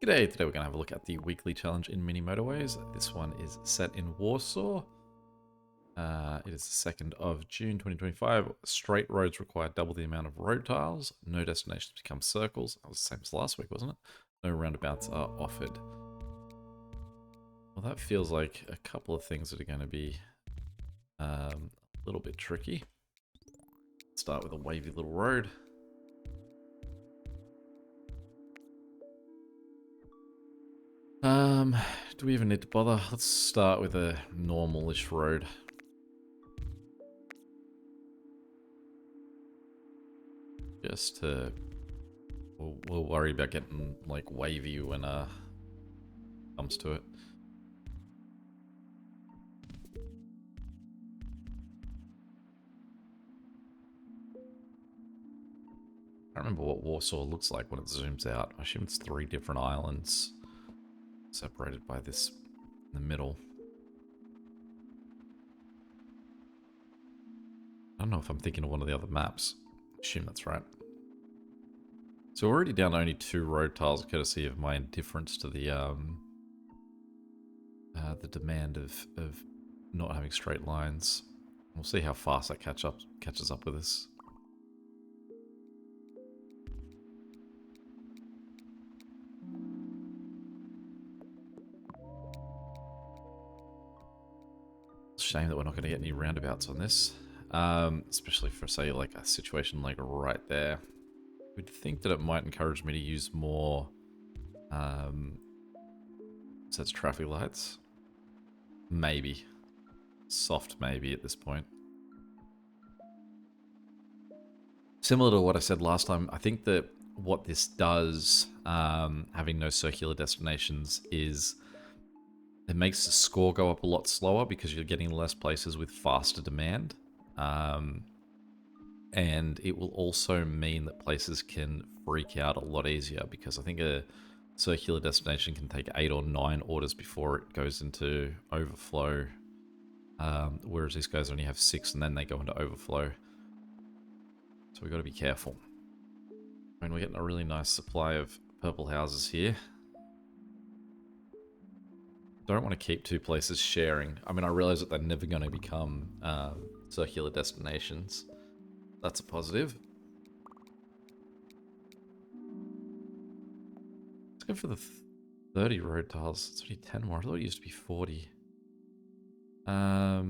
G'day, today we're going to have a look at the weekly challenge in Mini Motorways. This one is set in Warsaw. It is the 2nd of June 2025. Straight roads require double the amount of road tiles. No destinations become circles. That was the same as last week, wasn't it? No roundabouts are offered. Well, that feels like a couple of things that are going to be a little bit tricky. Start with a wavy little road. Do we even need to bother? Let's start with a normal-ish road. Just to... We'll worry about getting, like, wavy when comes to it. I don't remember what Warsaw looks like when it zooms out. I assume it's 3 different islands separated by this in the middle. I don't know if I'm thinking of one of the other maps. I assume that's right. So we're already down to only 2 road tiles, courtesy of my indifference to the demand of not having straight lines. We'll see how fast that catches up with us. Shame that we're not going to get any roundabouts on this, especially for, say, like a situation like right there. We'd think that it might encourage me to use more sets of traffic lights. Maybe. Soft maybe at this point. Similar to what I said last time, I think that what this does, having no circular destinations, is it makes the score go up a lot slower because you're getting less places with faster demand. And it will also mean that places can freak out a lot easier, because I think a circular destination can take 8 or 9 orders before it goes into overflow. Whereas these guys only have 6 and then they go into overflow. So we've got to be careful. I mean, we're getting a really nice supply of purple houses here. Don't want to keep 2 places sharing. I mean, I realize that they're never going to become circular destinations. That's a positive. Let's go for the 30 road tiles. It's only 10 more. I thought it used to be 40. Yeah,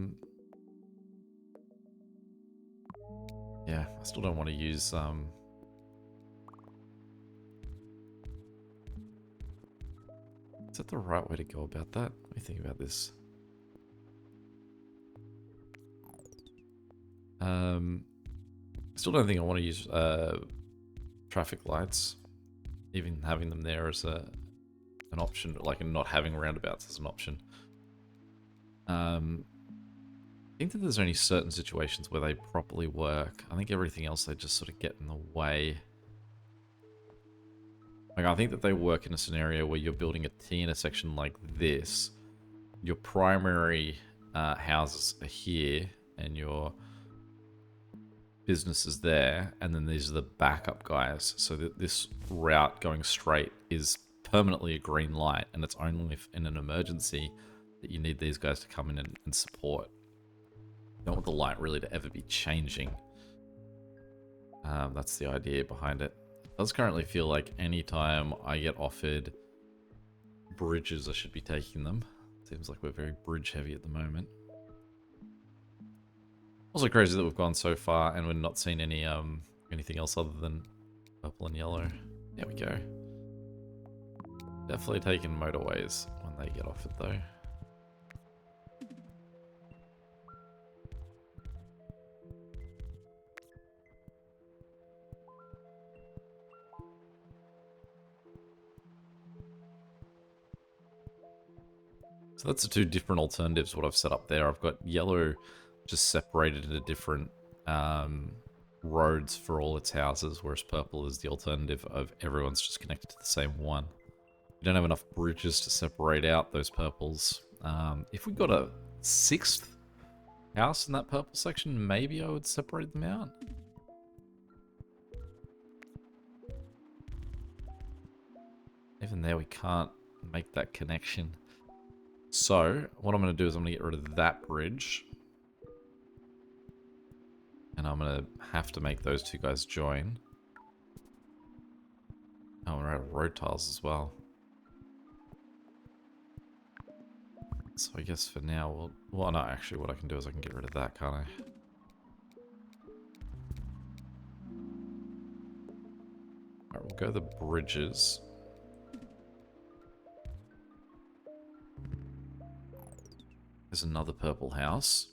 I still don't want to use Is that the right way to go about that? Let me think about this. Still don't think I want to use traffic lights. Even having them there as an option, like not having roundabouts as an option. I think that there's only certain situations where they properly work. I think everything else they just sort of get in the way. Like, I think that they work in a scenario where you're building a T intersection like this. Your primary houses are here, and your business is there, and then these are the backup guys. So that this route going straight is permanently a green light, and it's only if in an emergency that you need these guys to come in and support. You don't want the light really to ever be changing. That's the idea behind it. It does currently feel like anytime I get offered bridges, I should be taking them. Seems like we're very bridge heavy at the moment. Also crazy that we've gone so far and we're not seeing any anything else other than purple and yellow. There we go. Definitely taking motorways when they get offered though. So that's the 2 different alternatives what I've set up there. I've got yellow just separated into different roads for all its houses, whereas purple is the alternative of everyone's just connected to the same one. You don't have enough bridges to separate out those purples. If we got a 6th house in that purple section, maybe I would separate them out. Even there we can't make that connection. So, what I'm going to do is I'm going to get rid of that bridge. And I'm going to have to make those two guys join. Oh, we're out of road tiles as well. So I guess for now, well, no, actually what I can do is I can get rid of that, can't I? Alright, we'll go the bridges. There's another purple house.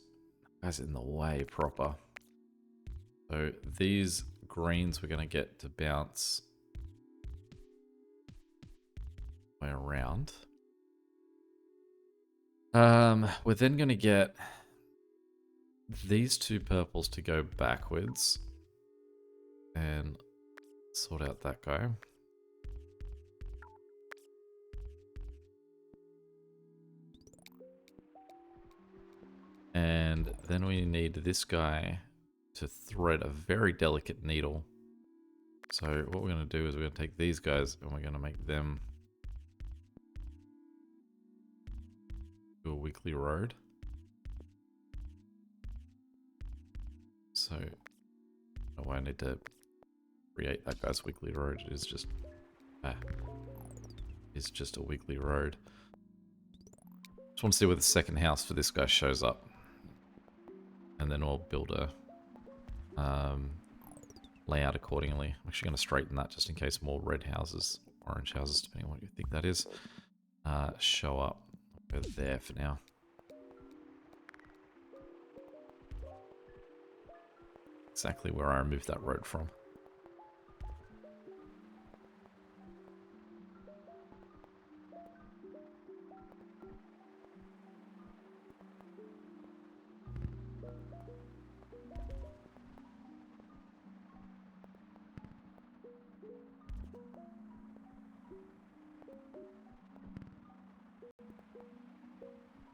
That's in the way proper. So these greens we're going to get to bounce way around. We're then going to get these two purples to go backwards and sort out that guy. And then we need this guy to thread a very delicate needle. So what we're going to do is we're going to take these guys and we're going to make them do a weekly road. So oh, I need to create that guy's weekly road. It is just it's just a weekly road. Just want to see where the second house for this guy shows up. And then we'll build a layout accordingly. I'm actually going to straighten that just in case more red houses, orange houses, depending on what you think that is, show up. I'll go there for now. Exactly where I removed that road from.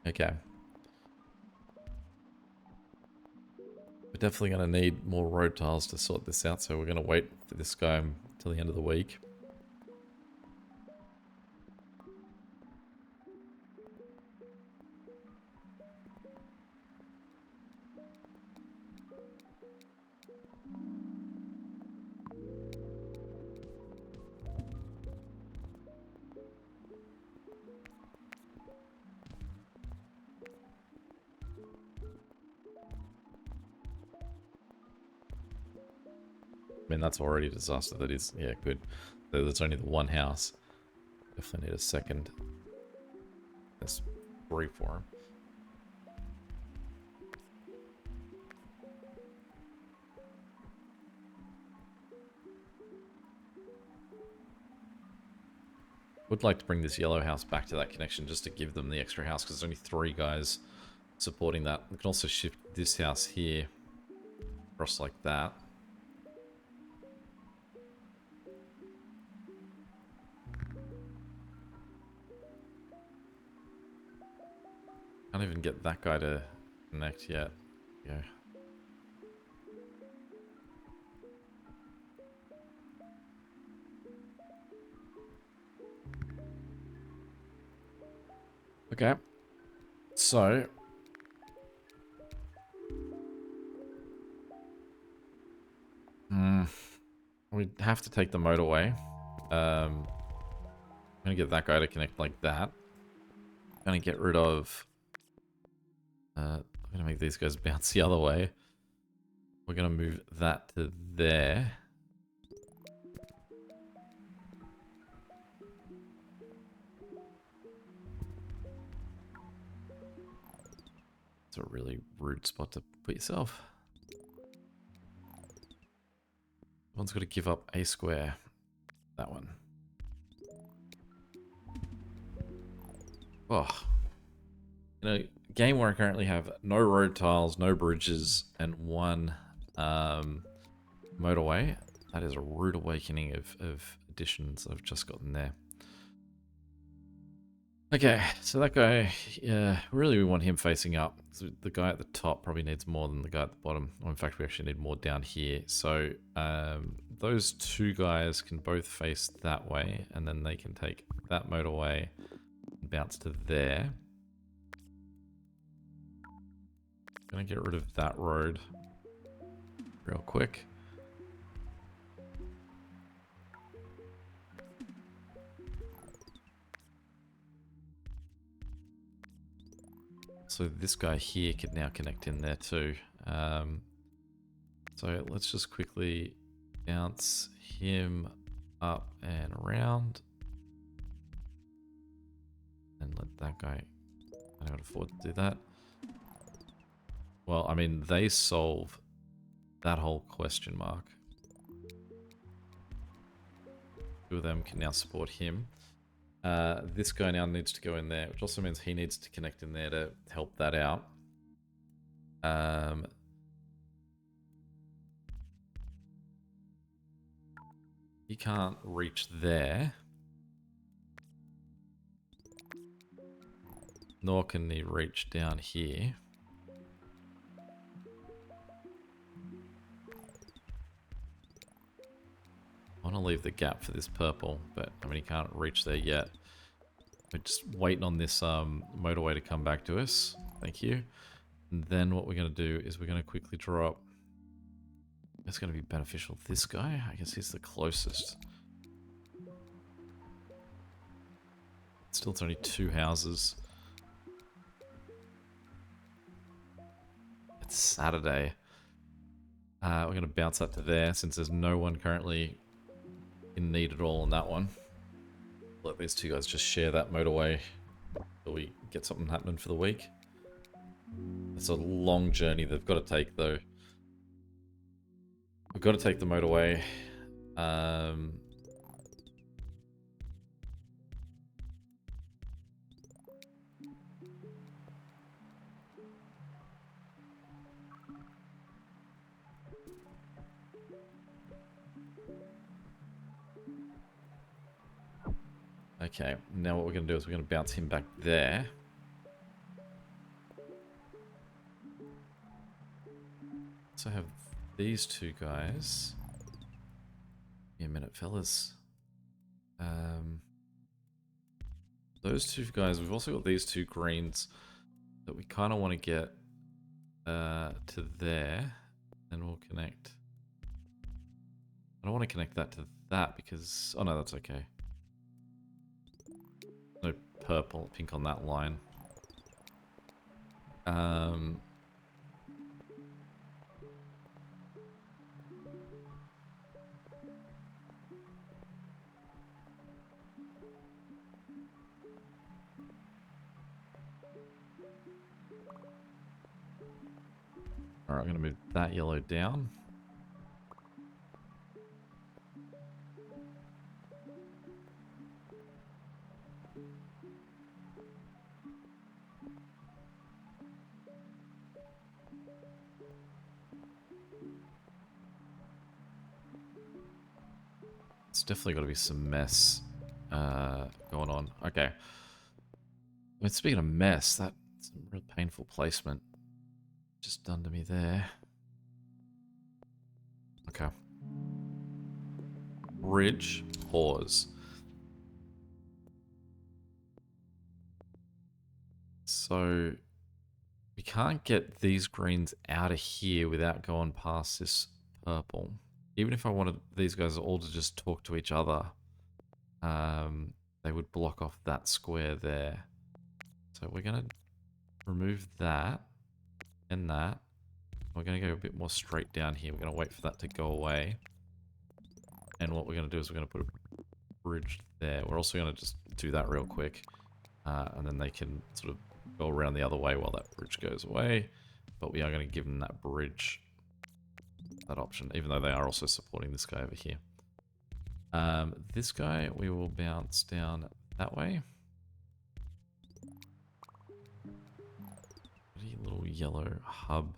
Okay. We're definitely going to need more road tiles to sort this out, so we're going to wait for this guy until the end of the week. I mean, that's already a disaster. That is, yeah, good. So there's only the one house. Definitely need a second. There's 3 for him. Would like to bring this yellow house back to that connection just to give them the extra house because there's only 3 guys supporting that. We can also shift this house here across like that. Can't even get that guy to connect yet. Yeah. Okay. So we have to take the motorway. I'm gonna get that guy to connect like that. I'm gonna get rid of I'm gonna make these guys bounce the other way. We're gonna move that to there. It's a really rude spot to put yourself. One's got to give up a square. That one. Oh. You know, game where I currently have no road tiles, no bridges, and 1 motorway. That is a rude awakening of additions I've just gotten there. Okay, so that guy, yeah, really we want him facing up. So the guy at the top probably needs more than the guy at the bottom. Or in fact, we actually need more down here. So those two guys can both face that way, and then they can take that motorway and bounce to there. Gonna get rid of that road real quick. So this guy here could now connect in there too. So let's just quickly bounce him up and around. And let that guy, I don't afford to do that. Well, I mean, they solve that whole question mark. Two of them can now support him. This guy now needs to go in there, which also means he needs to connect in there to help that out. He can't reach there. Nor can he reach down here. I want to leave the gap for this purple, but I mean, he can't reach there yet. We're just waiting on this motorway to come back to us. Thank you. And then what we're going to do is we're going to quickly drop. It's going to be beneficial. This guy, I guess he's the closest. Still, it's only 2 houses. It's Saturday. We're going to bounce that to there since there's no one currently in need at all on that one. Let these two guys just share that motorway till we get something happening for the week. It's a long journey they've got to take though. We've got to take the motorway. Okay, now what we're going to do is we're going to bounce him back there. So I have these two guys. Give me a minute, fellas. Those two guys, we've also got these two greens that we kind of want to get to there. And we'll connect. I don't want to connect that to that because... Oh no, that's okay. No purple, pink on that line. Alright, I'm going to move that yellow down. It's definitely got to be some mess going on. Okay. I mean, speaking of mess, that's a real painful placement just done to me there. Okay. Bridge, pause. So we can't get these greens out of here without going past this purple. Even if I wanted these guys all to just talk to each other, they would block off that square there. So we're going to remove that and that. We're going to go a bit more straight down here. We're going to wait for that to go away. And what we're going to do is we're going to put a bridge there. We're also going to just do that real quick. And then they can sort of go around the other way while that bridge goes away. But we are going to give them that bridge, that option, even though they are also supporting this guy over here. This guy, we will bounce down that way. A little yellow hub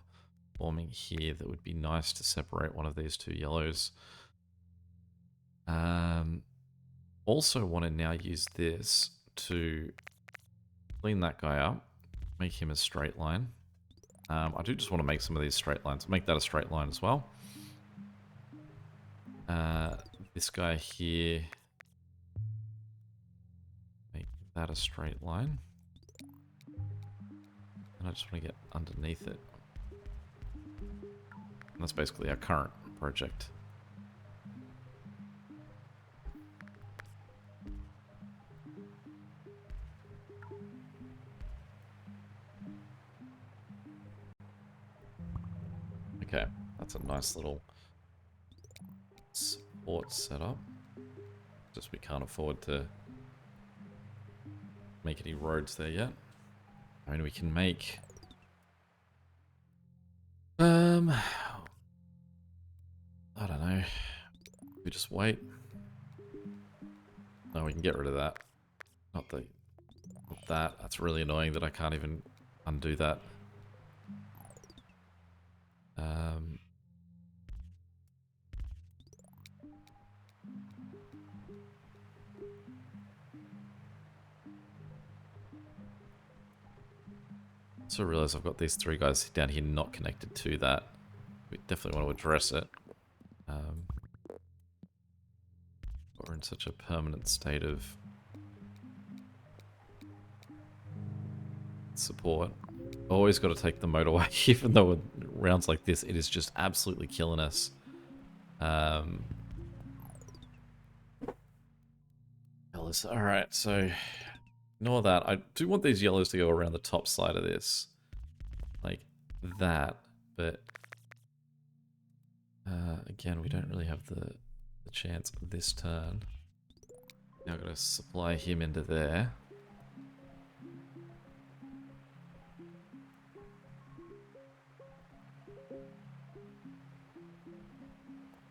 forming here that would be nice to separate one of these two yellows. Also want to now use this to Clean that guy up. Make him a straight line. I do just want to make some of these straight lines. Make that a straight line as well. This guy here. Make that a straight line. And I just want to get underneath it. And that's basically our current project. Okay, that's a nice little support setup. Just we can't afford to make any roads there yet. I mean, we can make... I don't know. We just wait. No, we can get rid of that. Not that. That's really annoying that I can't even undo that. So I realize I've got these three guys down here not connected to that. We definitely want to address it. We're in such a permanent state of support. Always got to take the motorway, even though with rounds like this, it is just absolutely killing us. Alright, so ignore that. I do want these yellows to go around the top side of this. Like that, but again, we don't really have the chance this turn. Now I've got to supply him into there.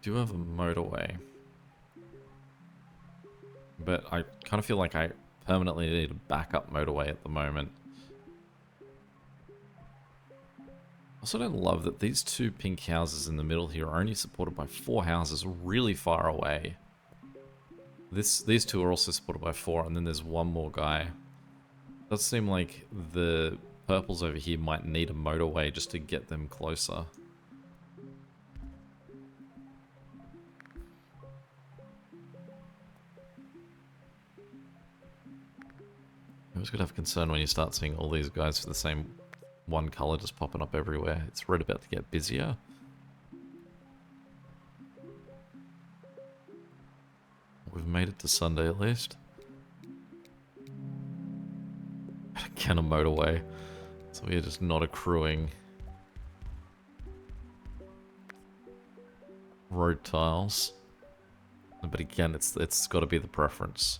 Do have a motorway. But I kind of feel like I permanently need a backup motorway at the moment. I also don't love that these two pink houses in the middle here are only supported by 4 houses really far away. These two are also supported by 4, and then there's one more guy. It does seem like the purples over here might need a motorway just to get them closer. You always gotta have concern when you start seeing all these guys for the same one color just popping up everywhere. It's right about to get busier. We've made it to Sunday at least. Again, a motorway. So we are just not accruing road tiles. But again, it's got to be the preference.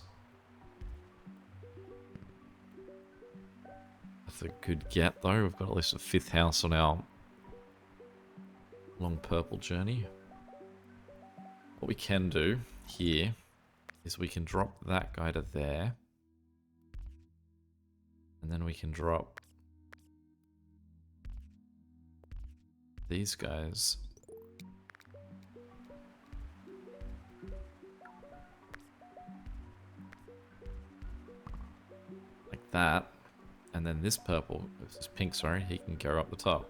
That's a good get though. We've got at least a 5th house on our long purple journey. What we can do here is we can drop that guy to there. And then we can drop these guys like that. And then this purple, this pink, sorry, he can go up the top.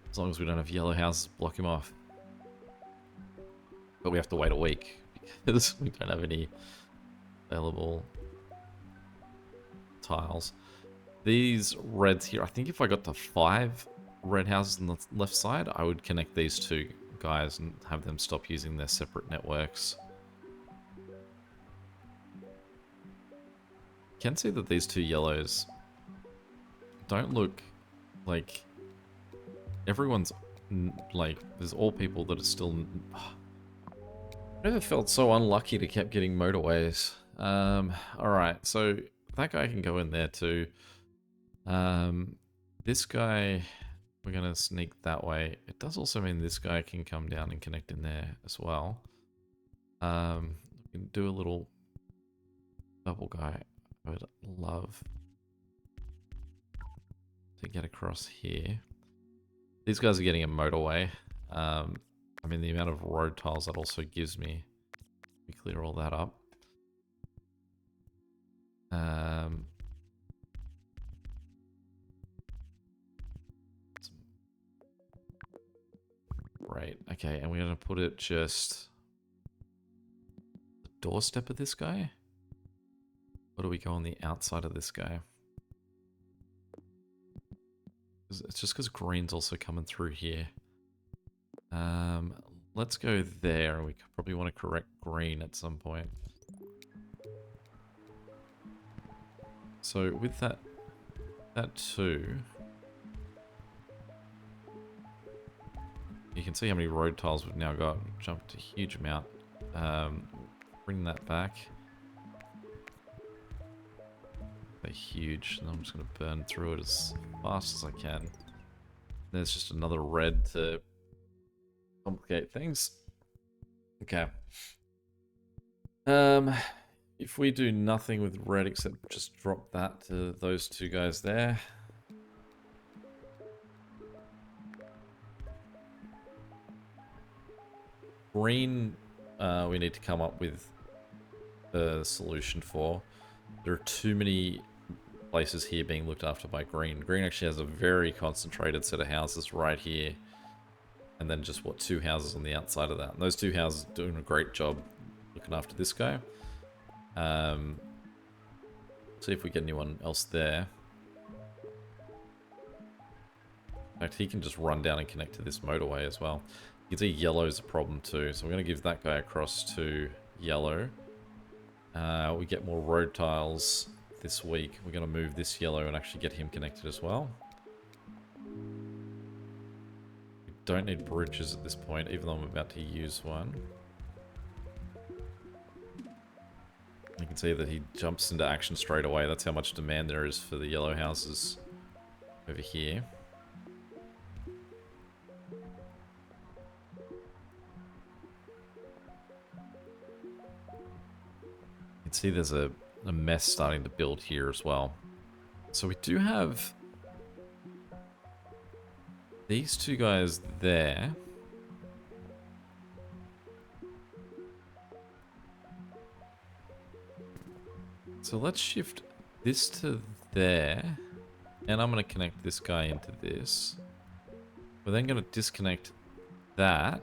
As long as we don't have yellow houses block him off. But we have to wait a week because we don't have any available tiles. These reds here, I think if I got to 5 red houses on the left side, I would connect these two guys and have them stop using their separate networks. You can see that these two yellows don't look like everyone's like, there's all people that are still... I never felt so unlucky to keep getting motorways. Alright, so that guy can go in there too. This guy, we're going to sneak that way. It does also mean this guy can come down and connect in there as well. We can do a little double guy. I would love to get across here. These guys are getting a motorway. I mean, the amount of road tiles that also gives me, we clear all that up. Sweet. Okay, and we're going to put it just the doorstep of this guy? Or do we go on the outside of this guy? It's just because green's also coming through here. Let's go there. We probably want to correct green at some point. So with that too, you can see how many road tiles we've now got. Jumped a huge amount. Bring that back. They're huge, and I'm just going to burn through it as fast as I can. There's just another red to complicate things. Okay. If we do nothing with red except just drop that to those two guys there. Green, we need to come up with a solution for. There are too many places here being looked after by green. Green actually has a very concentrated set of houses right here. And then just, what, 2 houses on the outside of that. And those 2 houses are doing a great job looking after this guy. See if we get anyone else there. In fact, he can just run down and connect to this motorway as well. You can see yellow's a problem too. So we're going to give that guy across to yellow. We get more road tiles this week. We're going to move this yellow and actually get him connected as well. We don't need bridges at this point, even though I'm about to use one. You can see that he jumps into action straight away. That's how much demand there is for the yellow houses over here. You can see there's a mess starting to build here as well. So we do have these 2 guys there. So let's shift this to there. And I'm going to connect this guy into this. We're then going to disconnect that.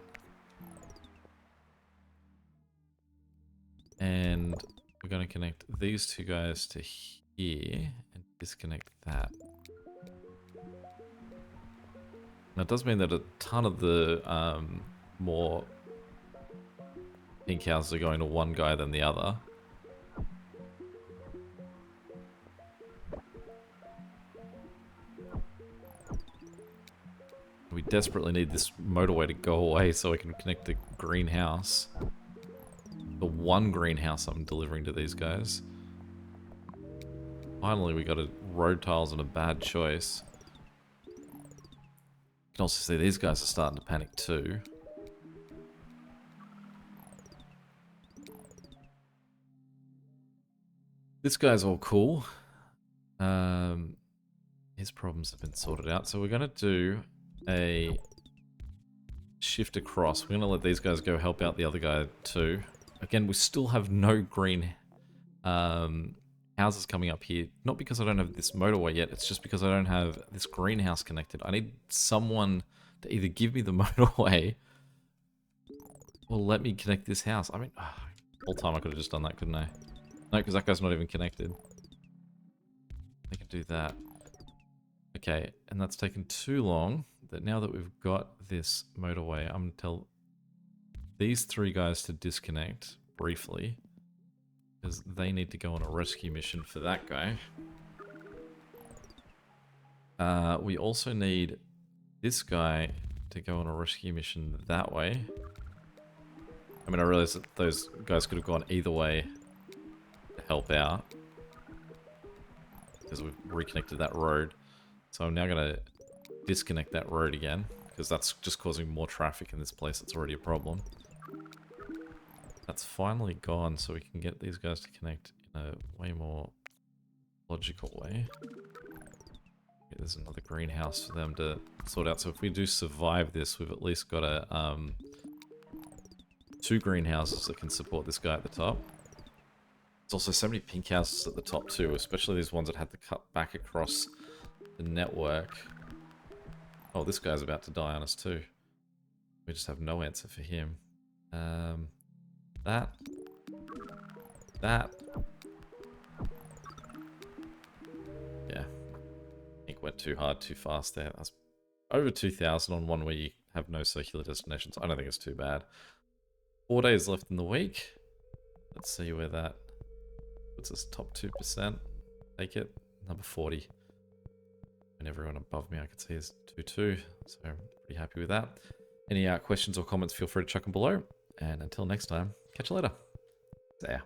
And we're going to connect these 2 guys to here and disconnect that. Now it does mean that a ton of the more pink houses are going to one guy than the other. We desperately need this motorway to go away so I can connect the greenhouse. The one greenhouse I'm delivering to these guys. Finally, we got a road tiles and a bad choice. You can also see these guys are starting to panic too. This guy's all cool. His problems have been sorted out. So we're going to do a shift across. We're going to let these guys go help out the other guy too. Again, we still have no green houses coming up here. Not because I don't have this motorway yet, it's just because I don't have this greenhouse connected. I need someone to either give me the motorway or let me connect this house. I mean, whole time I could have just done that, couldn't I? No, because that guy's not even connected. I can do that. Okay, and that's taken too long. That now that we've got this motorway, I'm going to tell these 3 guys to disconnect briefly. Because they need to go on a rescue mission for that guy. We also need this guy to go on a rescue mission that way. I mean, I realize that those guys could have gone either way to help out. Because we've reconnected that road. So I'm now going to disconnect that road again. Because that's just causing more traffic in this place. It's already a problem. That's finally gone, so we can get these guys to connect in a way more logical way. Okay, there's another greenhouse for them to sort out. So if we do survive this, we've at least got a 2 greenhouses that can support this guy at the top. There's also so many pink houses at the top too, especially these ones that had to cut back across the network. Oh, this guy's about to die on us too. We just have no answer for him. That. That. Yeah. I think went too hard, too fast there. That's over 2,000 on one where you have no circular destinations. I don't think it's too bad. 4 days left in the week. Let's see where that puts us. Top 2%. Take it. Number 40. And everyone above me I can see is 2-2. So I'm pretty happy with that. Any questions or comments, feel free to chuck them below. And until next time, catch you later. See ya.